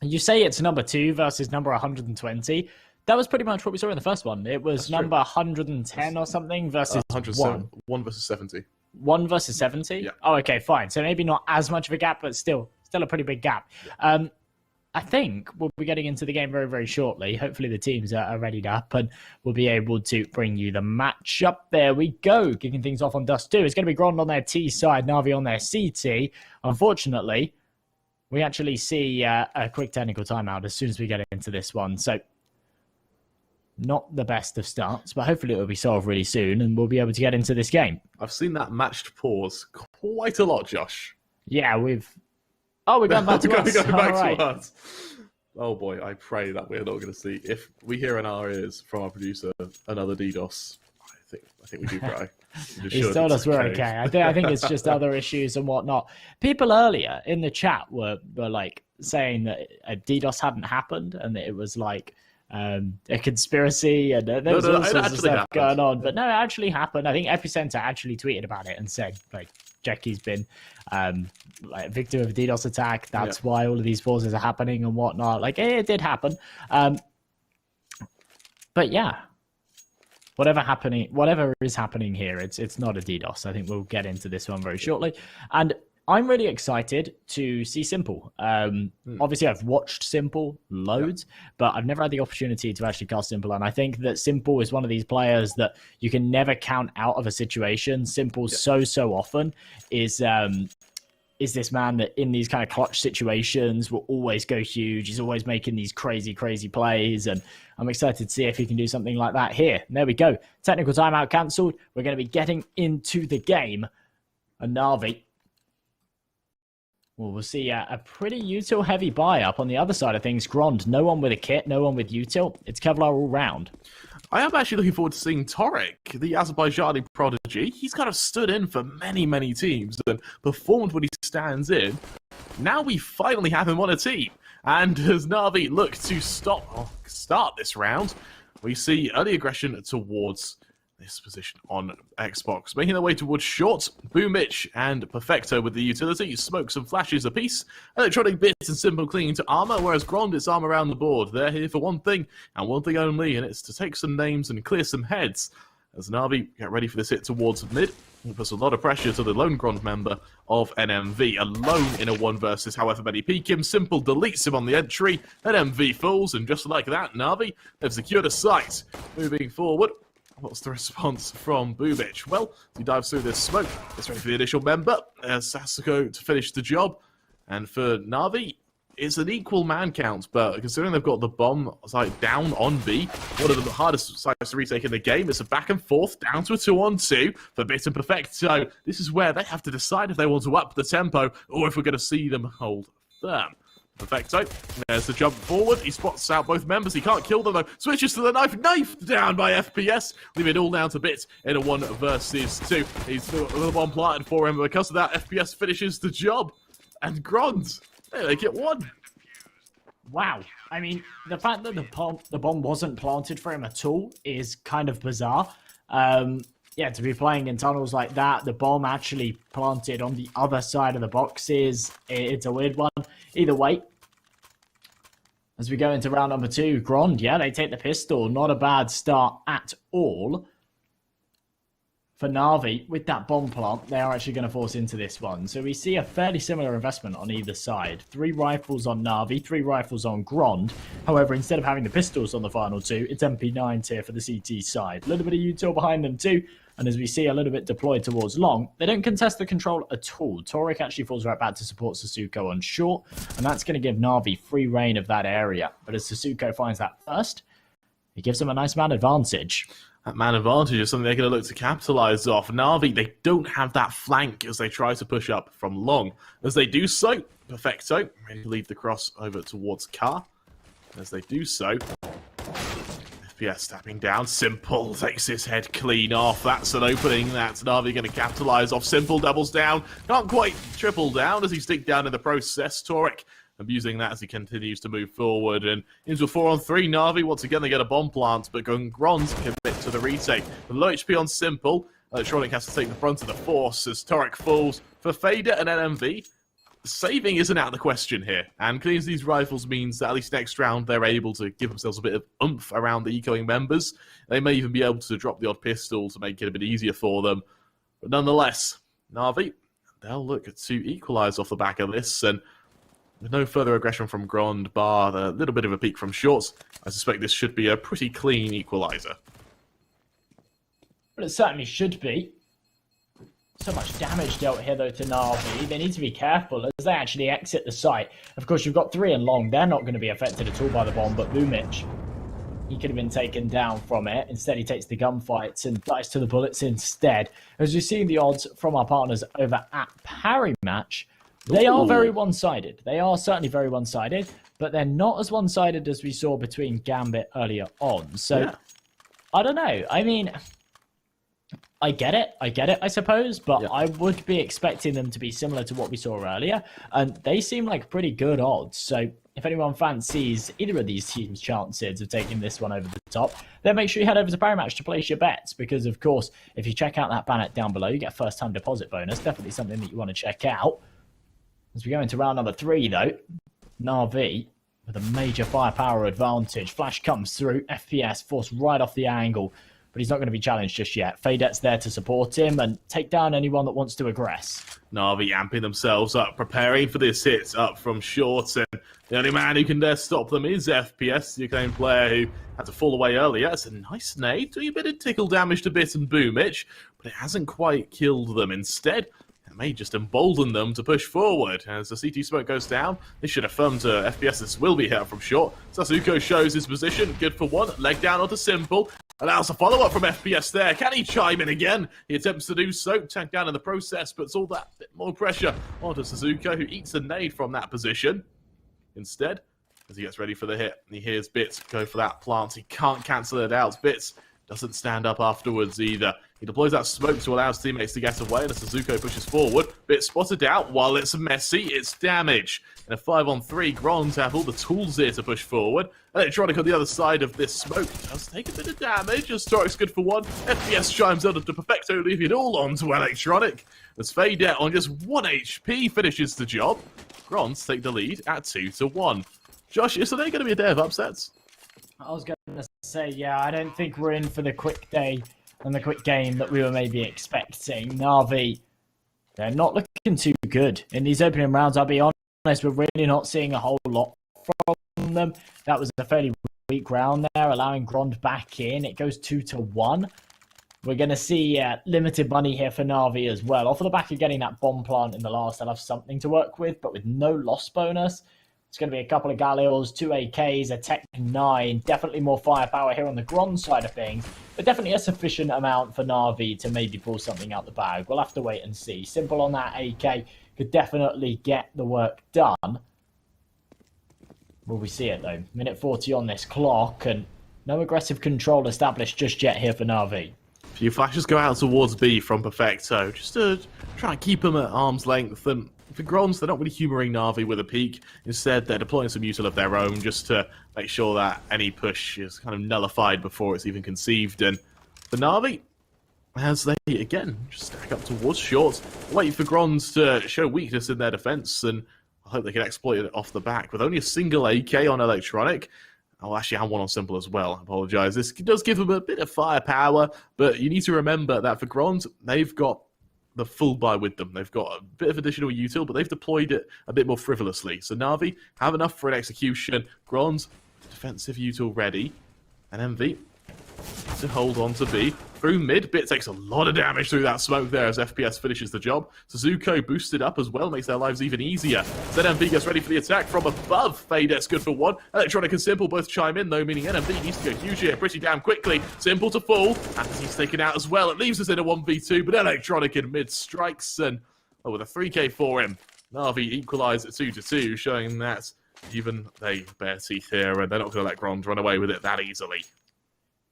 You say it's number 2 versus number 120. That was pretty much what we saw in the first one. It was number 110 or something versus 1 versus 70. 1 versus 70? Yeah. Oh, okay, fine. So maybe not as much of a gap, but still a pretty big gap. Yeah. I think we'll be getting into the game very, very shortly. Hopefully the teams are readied up and we'll be able to bring you the matchup. There we go. Kicking things off on Dust 2. It's going to be GROND on their T side, Na'Vi on their CT. Unfortunately, we actually see a quick technical timeout as soon as we get into this one. So not the best of starts, but hopefully it will be solved really soon and we'll be able to get into this game. I've seen that matched pause quite a lot, Josh. Yeah, we're going back to us. To us. Oh boy, I pray that we're not going to see. If we hear in our ears from our producer another DDoS, I think we do cry. He's told us we're okay. I think it's just other issues and whatnot. People earlier in the chat were like saying that a DDoS hadn't happened and that it was like a conspiracy and there was all sorts of stuff going on. But no, it actually happened. I think Epicenter actually tweeted about it and said like Jackie's been like victim of a DDoS attack. That's why all of these pauses are happening and whatnot. Like it did happen. But yeah. Whatever is happening here, it's not a DDoS. I think we'll get into this one very shortly. And I'm really excited to see Simple. Obviously, I've watched Simple loads, but I've never had the opportunity to actually cast Simple. And I think that Simple is one of these players that you can never count out of a situation. Simple so often is this man that in these kind of clutch situations will always go huge. He's always making these crazy plays. And I'm excited to see if he can do something like that here. And there we go. Technical timeout cancelled. We're going to be getting into the game. And Na'Vi. Well, we'll see a pretty util heavy buy up on the other side of things. GROND, no one with a kit, no one with util. It's Kevlar all round. I am actually looking forward to seeing Torek, the Azerbaijani prodigy. He's kind of stood in for many teams and performed when he stands in. Now we finally have him on a team. And as Na'Vi look to start this round, we see early aggression towards this position on Xbox. Making their way towards short, Boomich and Perfecto with the utility. Smokes and flashes apiece. Electronic Bits and Simple clinging to armor, whereas GROND is armor around the board. They're here for one thing, and one thing only, and it's to take some names and clear some heads. As Na'Vi get ready for this hit towards mid, it puts a lot of pressure to the lone GROND member of NMV. Alone in a 1 versus however many peek him. Simple deletes him on the entry. NMV falls, and just like that, Na'Vi have secured a site. Moving forward. What's the response from Boomich? Well, he dives through this smoke. It's ready for the initial member. Sasuko to finish the job. And for Na'Vi, it's an equal man count, but considering they've got the bomb site down on B, one of the hardest sites to retake in the game, it's a back and forth down to a 2-on-2 for Bit and Perfecto. This is where they have to decide if they want to up the tempo or if we're going to see them hold firm. Perfecto. There's the jump forward. He spots out both members. He can't kill them though. Switches to the knife. Knifed down by FPS. Leaving it all down to Bit in a 1 versus 2. He's still got the bomb planted for him. Because of that, FPS finishes the job. And GROND, they get 1. Wow. I mean, the fact that the bomb wasn't planted for him at all is kind of bizarre. Yeah, to be playing in tunnels like that, the bomb actually planted on the other side of the boxes. It's a weird one. Either way, as we go into round number 2, GROND, yeah, they take the pistol. Not a bad start at all. For Na'Vi, with that bomb plant, they are actually going to force into this one. So we see a fairly similar investment on either side. 3 rifles on Na'Vi, 3 rifles on GROND. However, instead of having the pistols on the final 2, it's MP9s here for the CT side. A little bit of util behind them too. And as we see a little bit deployed towards long, they don't contest the control at all. Torek actually falls right back to support Sasuko on short, and that's going to give Na'Vi free reign of that area. But as Sasuko finds that first, it gives them a nice man advantage. That man advantage is something they're going to look to capitalize off. Na'Vi, they don't have that flank as they try to push up from long. As they do so, Perfecto, ready to lead the cross over towards Car. As they do so, FPS tapping down. Simple takes his head clean off. That's an opening that Na'Vi going to capitalize off. Simple doubles down. Can't quite triple down as he stick down in the process. Torek abusing that as he continues to move forward. And into a 4-on-3, Na'Vi, once again, they get a bomb plant, but GROND commit to the retake. The low HP on Simple. Electronic has to take the brunt of the force as Torek falls for Fader and NMV. saving isn't out of the question here, and cleaning these rifles means that at least next round they're able to give themselves a bit of oomph around the ecoing members. They may even be able to drop the odd pistol to make it a bit easier for them. But nonetheless, Na'Vi, they'll look to equalise off the back of this, and with no further aggression from GROND, bar the little bit of a peek from Shorts, I suspect this should be a pretty clean equaliser. Well, it certainly should be. So much damage dealt here, though, to Na'Vi. They need to be careful as they actually exit the site. Of course, you've got 3 and long. They're not going to be affected at all by the bomb, but Boomic, he could have been taken down from it. Instead, he takes the gunfights and dies to the bullets instead. As you're seeing the odds from our partners over at Parry Match, they are very one-sided. They are certainly very one-sided, but they're not as one-sided as we saw between Gambit earlier on. So, yeah. I don't know. I mean, I get it, I suppose, but yeah. I would be expecting them to be similar to what we saw earlier, and they seem like pretty good odds. So if anyone fancies either of these teams' chances of taking this one over the top, then make sure you head over to Parry Match to place your bets, because of course, if you check out that banner down below, you get a first-time deposit bonus. Definitely something that you want to check out. As we go into round number 3, though, Na'Vi with a major firepower advantage. Flash comes through, FPS forced right off the angle, but he's not going to be challenged just yet. Fadet's there to support him and take down anyone that wants to aggress. Na'Vi amping themselves up, preparing for this hit up from Short, and the only man who can dare stop them is FPS, the acclaimed player who had to fall away earlier. It's a nice nade, doing a bit of tickle damage to Bit and Boomic, but it hasn't quite killed them. Instead, it may just embolden them to push forward. As the CT smoke goes down, this should affirm to FPS this will be hit from Short. Sasuko shows his position, good for one, leg down onto Simple. Allows a follow-up from FPS there. Can he chime in again? He attempts to do so, tank down in the process, but it's all that bit more pressure onto Suzuko, who eats a nade from that position. Instead, as he gets ready for the hit, he hears Bits go for that plant. He can't cancel it out. Bits doesn't stand up afterwards either. He deploys that smoke to allow his teammates to get away, and as Suzuko pushes forward, Bit spotted out. While it's messy, it's damage. In a 5-on-3, GROND have all the tools here to push forward. Electronic on the other side of this smoke does take a bit of damage, as Toric's good for one. FPS chimes out to Perfecto, leaving it all on to Electronic. As Fadet on just 1 HP finishes the job. GROND take the lead at 2-1. Josh, is there going to be a day of upsets? I was going to say, yeah, I don't think we're in for the quick day and the quick game that we were maybe expecting. Na'Vi, they're not looking too good. In these opening rounds, I'll be honest, we're really not seeing a whole lot from them. That was a fairly weak round there, allowing GROND back in. It goes 2-1. We're going to see limited money here for Na'Vi as well. Off of the back of getting that bomb plant in the last, they'll have something to work with, but with no loss bonus. It's going to be a couple of Galils, 2 AKs, a Tech 9. Definitely more firepower here on the GROND side of things, but definitely a sufficient amount for Na'Vi to maybe pull something out the bag. We'll have to wait and see. Simple on that AK could definitely get the work done. Will we see it, though? Minute 40 on this clock, and no aggressive control established just yet here for Na'Vi. A few flashes go out towards B from Perfecto, just to try and keep them at arm's length, and for GROND, they're not really humouring Na'Vi with a peek. Instead, they're deploying some util of their own just to make sure that any push is kind of nullified before it's even conceived. And for Na'Vi, as they, again, just stack up towards Short, wait for GROND to show weakness in their defence, and I hope they can exploit it off the back. With only a single AK on Electronic, I'll actually have one on Simple as well, I apologise. This does give them a bit of firepower, but you need to remember that for GROND, they've got the full buy with them. They've got a bit of additional util, but they've deployed it a bit more frivolously. So Na'Vi have enough for an execution. GROND, defensive util ready. And MV to hold on to B. Through mid, Bit takes a lot of damage through that smoke there as FPS finishes the job. Suzuko boosted up as well, makes their lives even easier. ZMV gets ready for the attack from above. Fadet's good for one. Electronic and Simple both chime in though, meaning NMV needs to go huge here pretty damn quickly. Simple to fall, and he's taken out as well. It leaves us in a 1v2, but Electronic in mid strikes, and with a 3k for him. Na'Vi equalise at 2-2, showing that even they bear teeth here, and they're not going to let GROND run away with it that easily.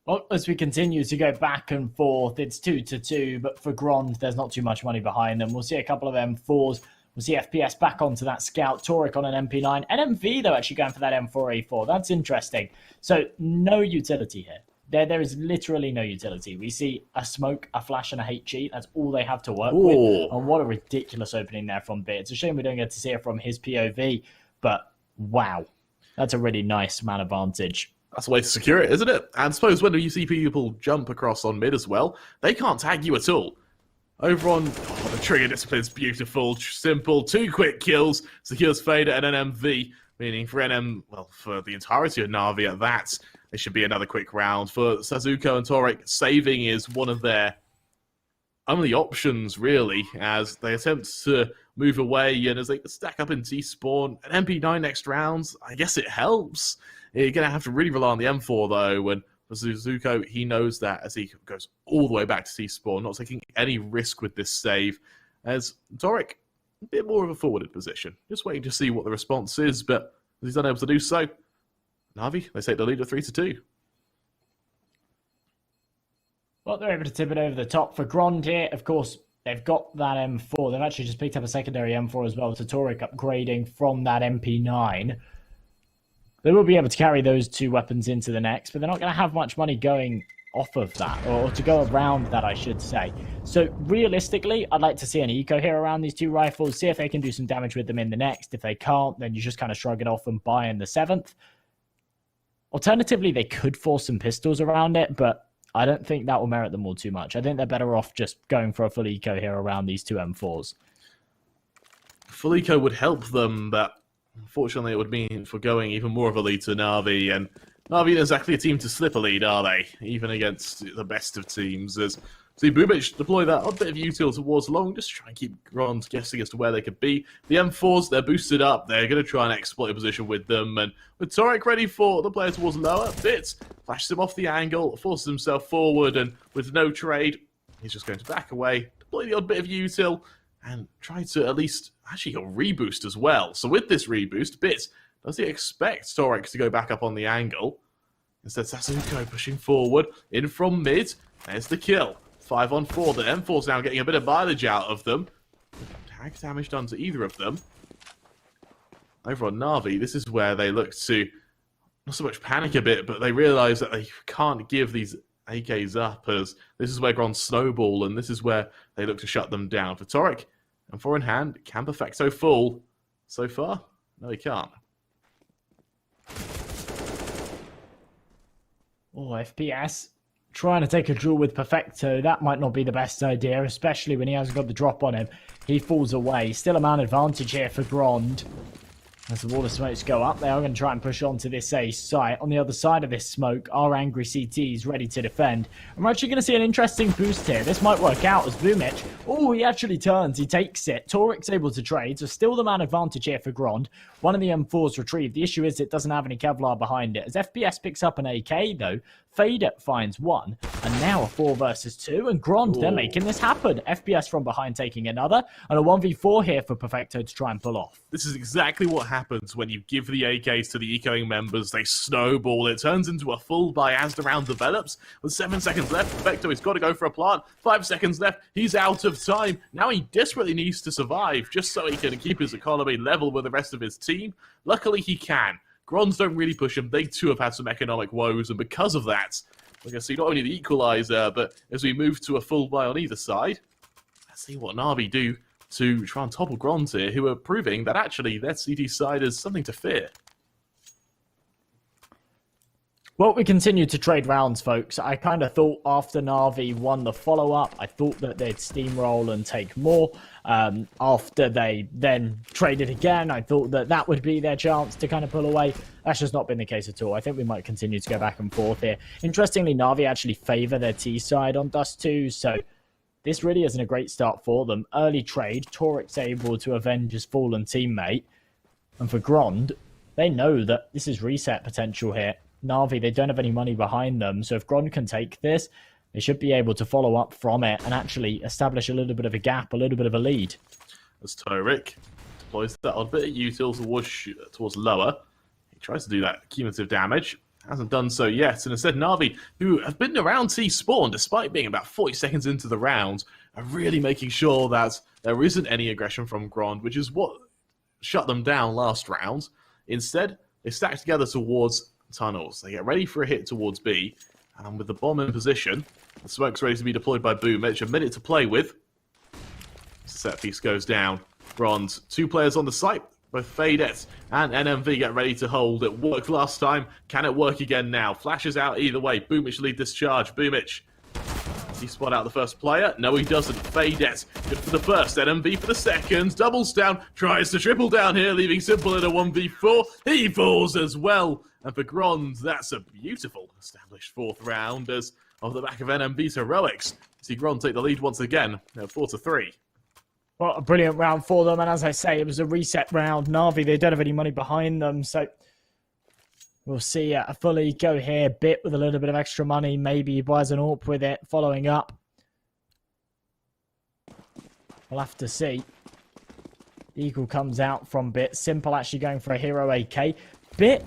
Well, as we continue to go back and forth, it's 2-2, but for GROND, there's not too much money behind them. We'll see a couple of M4s. We'll see FPS back onto that Scout. Toric on an MP9. NMV, though, actually going for that M4A4. That's interesting. So, no utility here. There is literally no utility. We see a smoke, a flash, and a HE. That's all they have to work with. And what a ridiculous opening there from Bit. It's a shame we don't get to see it from his POV, but wow. That's a really nice man advantage. That's a way to secure it, isn't it? And suppose when you see people jump across on mid as well, they can't tag you at all. Over on the trigger discipline's beautiful, simple, 2 quick kills, secures Fader and an MV, meaning for NM, well, for the entirety of Na'Vi at that, it should be another quick round. For Sazuko and Torek, saving is one of their only options, really, as they attempt to move away, and as they stack up in T-spawn, an MP9 next round, I guess it helps. You're going to have to really rely on the M4, though, and for Suzuko, he knows that as he goes all the way back to T-spawn, not taking any risk with this save, as Torek, a bit more of a forwarded position. Just waiting to see what the response is, but as he's unable to do so, Na'Vi, they take the lead at 3-2. Well, they're able to tip it over the top for GROND here. Of course, they've got that M4. They've actually just picked up a secondary M4 as well. So Torek upgrading from that MP9. They will be able to carry those 2 weapons into the next, but they're not going to have much money going off of that, or to go around that, I should say. So realistically, I'd like to see an eco here around these 2 rifles, see if they can do some damage with them in the next. If they can't, then you just kind of shrug it off and buy in the 7th. Alternatively, they could force some pistols around it, but I don't think that will merit them all too much. I think they're better off just going for a full eco here around these 2 M4s. Full eco would help them, but unfortunately it would mean forgoing even more of a lead to Na'Vi, and Na'Vi isn't exactly a team to slip a lead, are they? Even against the best of teams. As see Bubich deploy that odd bit of util towards long, just try and keep GROND guessing as to where they could be. The M4s, they're boosted up, they're going to try and exploit a position with them, and with Torek ready for the player towards lower, Bit flashes him off the angle, forces himself forward, and with no trade, he's just going to back away, deploy the odd bit of util, and try to at least actually a reboost as well. So with this reboost, Bit, does he expect Torek to go back up on the angle? Instead, Sasuke pushing forward, in from mid, there's the kill. 5 on 4, the M4's now getting a bit of mileage out of them. Tag damage done to either of them. Over on Na'Vi, this is where they look to, not so much panic a bit, but they realise that they can't give these AKs up, as this is where GROND snowball, and this is where they look to shut them down. For Torek, and 4 in hand, can Perfecto full? So far, no he can't. Oh, FPS trying to take a duel with Perfecto, that might not be the best idea, especially when he hasn't got the drop on him. He falls away. Still a man advantage here for GROND. As the wall of smokes go up, they are going to try and push on to this A site. On the other side of this smoke, our angry CTs ready to defend. And we're actually going to see an interesting boost here. This might work out as Boomich. Oh, he actually turns. He takes it. Torek's able to trade, so still the man advantage here for GROND. One of the M4s retrieved. The issue is it doesn't have any Kevlar behind it. As FPS picks up an AK, though, Fader finds 1. And now a 4 versus 2. And GROND, they're making this happen. FPS from behind taking another. And a 1v4 here for Perfecto to try and pull off. This is exactly what happens when you give the AKs to the ecoing members. They snowball. It turns into a full buy as the round develops. With 7 seconds left, Perfecto has got to go for a plant. 5 seconds left. He's out of time. Now he desperately needs to survive just so he can keep his economy level with the rest of his team. Luckily, he can. GRONDs don't really push him. They too have had some economic woes, and because of that, we're going to see not only the equalizer, but as we move to a full buy on either side, let's see what Na'Vi do to try and topple GROND here, who are proving that actually their CT side is something to fear. Well, we continue to trade rounds, folks. I kind of thought after Na'Vi won the follow-up, I thought that they'd steamroll and take more. After they then traded again, I thought that that would be their chance to kind of pull away. That's just not been the case at all. I think we might continue to go back and forth here. Interestingly, Na'Vi actually favour their T side on Dust 2, so this really isn't a great start for them. Early trade, Torek's able to avenge his fallen teammate. And for GROND, they know that this is reset potential here. Na'Vi, they don't have any money behind them, so if GROND can take this, they should be able to follow up from it and actually establish a little bit of a gap, a little bit of a lead. As Torek deploys that odd bit of util towards lower, he tries to do that cumulative damage. Hasn't done so yet, and instead Na'Vi, who have been around T-spawn despite being about 40 seconds into the round, are really making sure that there isn't any aggression from GROND, which is what shut them down last round. Instead, they stack together towards tunnels. They get ready for a hit towards B, And with the bomb in position, the smoke's ready to be deployed by Boomich. A minute to play with. Set piece goes down. GROND, 2 players on the site. Both Fadet and NMV get ready to hold. It worked last time. Can it work again now? Flashes out either way. Boomich lead this charge. Boomich. Does he spot out the first player? No, he doesn't. Fadet, good for the first. NMV for the second. Doubles down. Tries to triple down here, leaving Simple in a 1v4. He falls as well. And for GROND, that's a beautiful established 4th round as off the back of NMV's heroics. See GROND take the lead once again. 4-3. Well, a brilliant round for them, and as I say, it was a reset round. Na'Vi, they don't have any money behind them, so we'll see a fully go here. Bit with a little bit of extra money, maybe he buys an AWP with it, following up. We'll have to see. Eagle comes out from Bit. Simple actually going for a hero AK. Bit,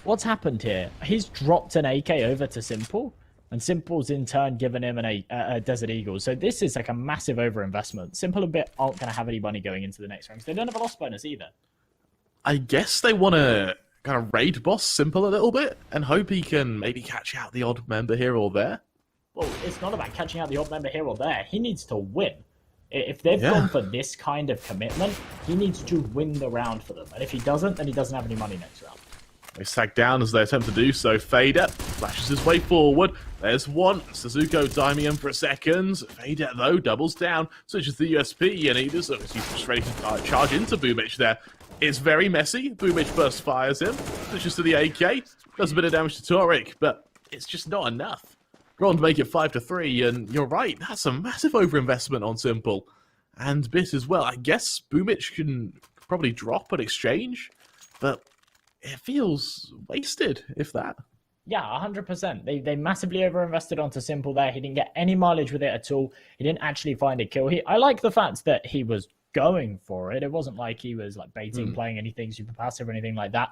what's happened here? He's dropped an AK over to Simple. And Simple's in turn given him a Desert Eagle. So this is like a massive overinvestment. Simple and Bit aren't going to have any money going into the next round. They don't have a loss bonus either. I guess they want to kind of raid boss Simple a little bit and hope he can maybe catch out the odd member here or there. Well, it's not about catching out the odd member here or there. He needs to win. If they've gone for this kind of commitment, he needs to win the round for them. And if he doesn't, then he doesn't have any money next round. They sag down as they attempt to do so. Fadet flashes his way forward. There's one. Suzuko diming him for a second. Fadet, though, doubles down. Switches the USP, and he's just ready to charge into Boomich there. It's very messy. Boomich burst fires him. Switches to the AK. Does a bit of damage to Torek, but it's just not enough. GROND make it 5-3, and you're right. That's a massive overinvestment on Simple. And Bit as well. I guess Boomich can probably drop an exchange, but it feels wasted, if that. Yeah, 100%. They massively overinvested onto Simple there. He didn't get any mileage with it at all. He didn't actually find a kill. I like the fact that he was going for it. It wasn't like he was like baiting, playing anything super passive or anything like that.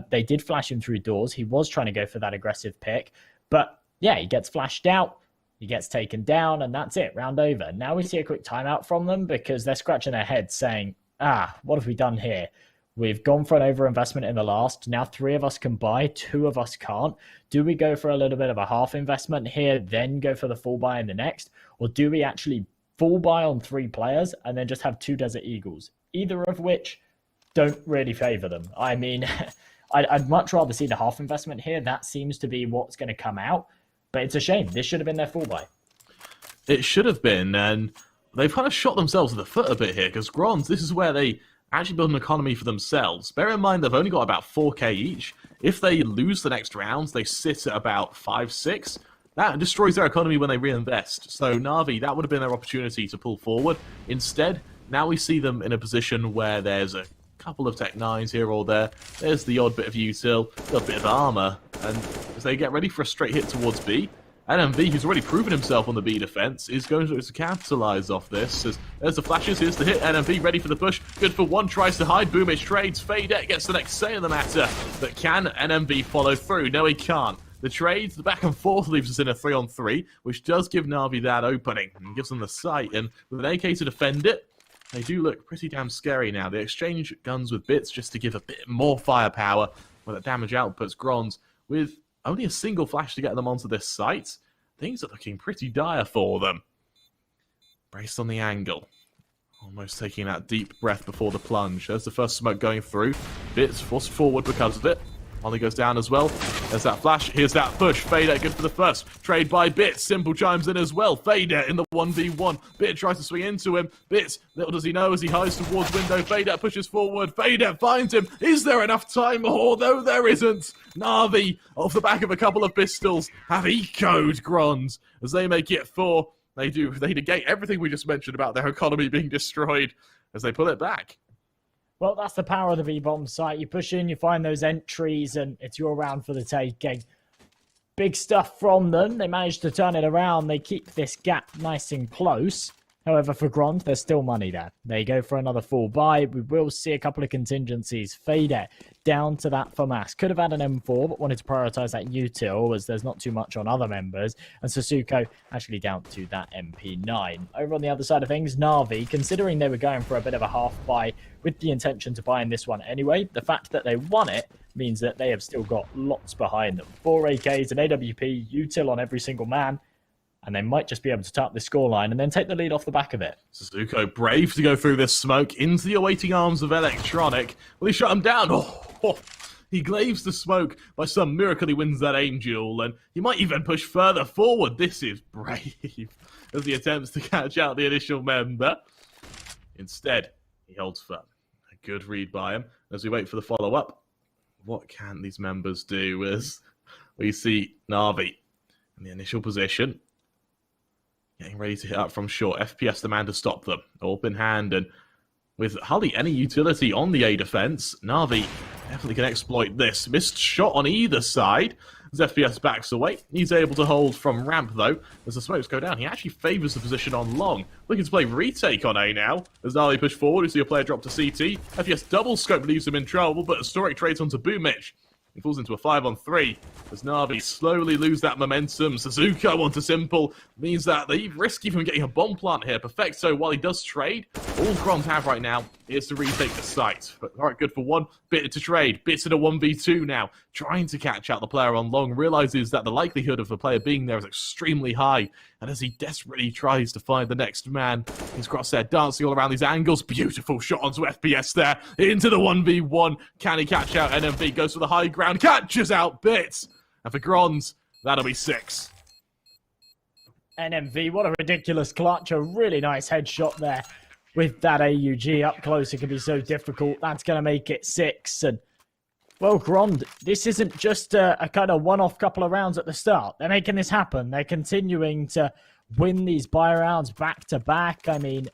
They did flash him through doors. He was trying to go for that aggressive pick. But yeah, he gets flashed out. He gets taken down, and that's it. Round over. Now we see a quick timeout from them because they're scratching their heads saying, what have we done here? We've gone for an overinvestment in the last. Now 3 of us can buy, 2 of us can't. Do we go for a little bit of a half investment here, then go for the full buy in the next? Or do we actually full buy on 3 players and then just have 2 Desert Eagles? Either of which don't really favor them. I mean, I'd much rather see the half investment here. That seems to be what's going to come out. But it's a shame. This should have been their full buy. It should have been, and they've kind of shot themselves in the foot a bit here because GROND, this is where they actually build an economy for themselves. Bear in mind, they've only got about 4k each. If they lose the next rounds, they sit at about 5-6. That destroys their economy when they reinvest. So Na'Vi, that would have been their opportunity to pull forward. Instead, now we see them in a position where there's a couple of Tech 9s here or there. There's the odd bit of util, a bit of armor. And as they get ready for a straight hit towards B, NMV, who's already proven himself on the B defense, is going to capitalize off this. As there's the flashes, here's the hit. NMV ready for the push. Good for one, tries to hide. Boomich trades. Fadet gets the next say in the matter. But can NMV follow through? No, he can't. The trades, the back and forth leaves us in a 3-on-3, which does give Na'Vi that opening and gives them the sight. And with an AK to defend it, they do look pretty damn scary now. They exchange guns with Bits just to give a bit more firepower with the damage outputs. GROND with only a single flash to get them onto this site. Things are looking pretty dire for them. Braced on the angle. Almost taking that deep breath before the plunge. There's the first smoke going through. Bits forced forward because of it. Molly goes down as well. There's that flash. Here's that push. Fadet good for the first. Trade by Bits. Simple chimes in as well. Fadet in the 1v1. Bit tries to swing into him. Bits, little does he know as he hides towards window. Fadet pushes forward. Fadet finds him. Is there enough time? Although there isn't. Na'Vi, off the back of a couple of pistols, have ecoed GROND as they make it 4. They negate everything we just mentioned about their economy being destroyed as they pull it back. Well, that's the power of the V-Bomb site. You push in, you find those entries, and it's your round for the taking. Big stuff from them. They managed to turn it around. They keep this gap nice and close. However, for GROND, there's still money there. They go for another full buy. We will see a couple of contingencies. Fadet down to that for Mass. Could have had an M4, but wanted to prioritize that util as there's not too much on other members. And Sasuko actually down to that MP9. Over on the other side of things, Na'Vi, considering they were going for a bit of a half buy with the intention to buy in this one anyway, the fact that they won it means that they have still got lots behind them. 4 AKs, an AWP, util on every single man, and they might just be able to tap the scoreline and then take the lead off the back of it. Sasuko brave to go through this smoke into the awaiting arms of Electronic. Will he shut him down? Oh, he glaives the smoke. By some miracle, he wins that aim duel, and he might even push further forward. This is brave as he attempts to catch out the initial member. Instead, he holds firm. A good read by him as we wait for the follow-up. What can these members do as we see Na'Vi in the initial position, getting ready to hit up from short. FPS demand to stop them. Orp in hand, and with hardly any utility on the A defense, Na'Vi definitely can exploit this. Missed shot on either side as FPS backs away. He's able to hold from ramp, though, as the smokes go down. He actually favours the position on long. Looking to play retake on A now. As Na'Vi push forward, we see a player drop to CT. FPS double scope leaves him in trouble, but Historic trades onto Boomich. He falls into a 5-on-3 as Na'Vi slowly lose that momentum. Sasuko onto Simple means that they risk even getting a bomb plant here. Perfecto, while he does trade, all GROND have right now is to retake the site. But alright, good for one. Bit to trade. Bits in a 1v2 now. Trying to catch out the player on long. Realizes that the likelihood of the player being there is extremely high. And as he desperately tries to find the next man, he's Crosshair dancing all around these angles. Beautiful shot onto FPS there. Into the 1v1. Can he catch out NMV? Goes for the high ground. Catches out Bits. And for GROND, that'll be 6. NMV, what a ridiculous clutch. A really nice headshot there. With that AUG up close, it can be so difficult. That's going to make it 6. And, well, GROND, this isn't just a kind of one-off couple of rounds at the start. They're making this happen. They're continuing to win these buy rounds back-to-back. I mean,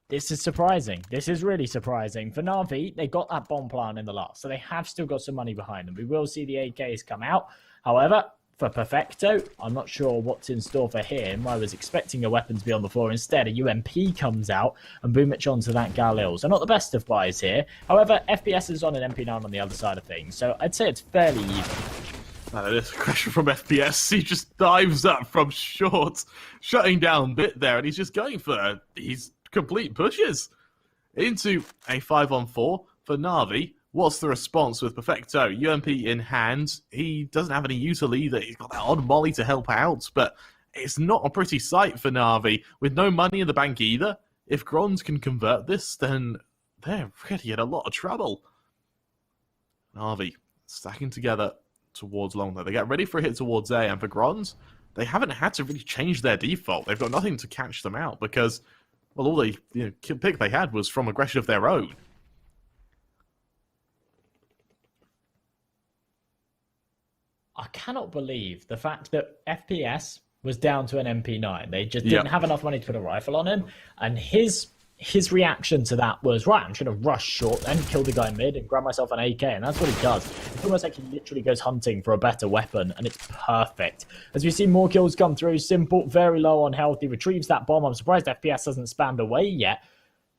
this is surprising. This is really surprising. For Na'Vi, they got that bomb plan in the last, so they have still got some money behind them. We will see the AKs come out. However, for Perfecto, I'm not sure what's in store for him. I was expecting a weapon to be on the floor. Instead, a UMP comes out and Boomich onto that Galil. So not the best of buys here. However, FPS is on an MP9 on the other side of things. So I'd say it's fairly even. This aggression from FPS. He just dives up from short, shutting down Bit there. And he's just going for these complete pushes into a 5-on-4 for Na'Vi. What's the response with Perfecto? UMP in hand. He doesn't have any util either. He's got that odd molly to help out, but it's not a pretty sight for Na'Vi. With no money in the bank either, if GROND can convert this, then they're really in a lot of trouble. Na'Vi stacking together towards long, though. They get ready for a hit towards A, and for GROND, they haven't had to really change their default. They've got nothing to catch them out because, well, all the pick they had was from aggression of their own. I cannot believe the fact that FPS was down to an MP9. They just didn't have enough money to put a rifle on him. And his reaction to that was, right, I'm just going to rush short and kill the guy mid and grab myself an AK. And that's what he does. It's almost like he literally goes hunting for a better weapon. And it's perfect. As we see more kills come through, Simple, very low on health. He retrieves that bomb. I'm surprised FPS hasn't spammed away yet,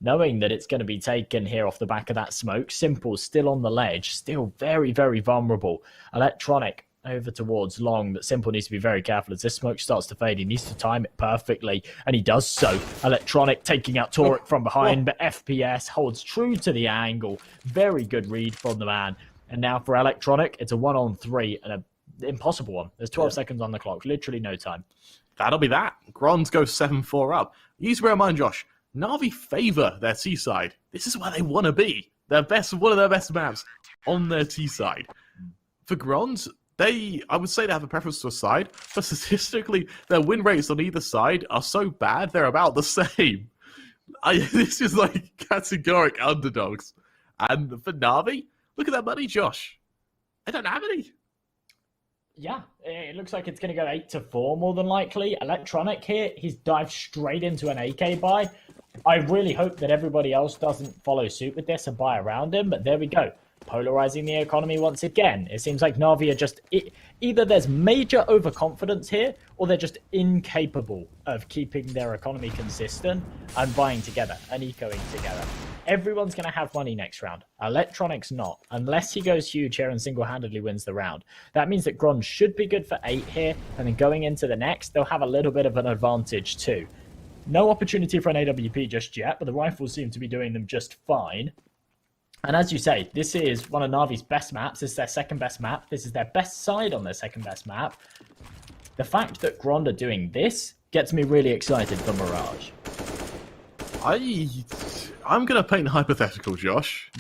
knowing that it's going to be taken here off the back of that smoke. Simple still on the ledge. Still very, very vulnerable. Electronic over towards long, that Simple needs to be very careful as this smoke starts to fade. He needs to time it perfectly, and he does so. Electronic taking out Torek from behind, but FPS holds true to the angle. Very good read from the man. And now for Electronic, it's a 1-on-3 and an impossible one. There's 12 seconds on the clock, literally no time. That'll be that. GROND goes 7-4 up. You need to bear in mind, Josh, Na'Vi favour their T side. This is where they want to be. One of their best maps on their T side. For GROND, I would say they have a preference to a side, but statistically, their win rates on either side are so bad, they're about the same. This is like categoric underdogs. And for Na'Vi, look at that money, Josh. I don't have any. Yeah, it looks like it's going to go 8-4 more than likely. Electronic here, he's dived straight into an AK buy. I really hope that everybody else doesn't follow suit with this and buy around him, but there we go. Polarizing the economy once again. It seems like Na'Vi are just... either there's major overconfidence here, or they're just incapable of keeping their economy consistent and buying together and ecoing together. everyone's going to have money next round. Electronic's not, unless he goes huge here and single-handedly wins the round. That means that GROND should be good for 8 here, and then going into the next, they'll have a little bit of an advantage too. No opportunity for an AWP just yet, but the rifles seem to be doing them just fine. And as you say, this is one of Na'Vi's best maps. This is their second best map. This is their best side on their second best map. The fact that GROND are doing this gets me really excited for Mirage. I'm going to paint a hypothetical, Josh.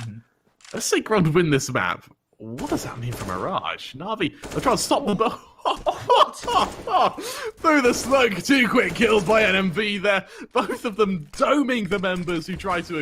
Let's say GROND win this map. What does that mean for Mirage? Na'Vi, they're trying to stop them both. Through the slug, 2 quick kills by NMV there. Both of them doming the members who try to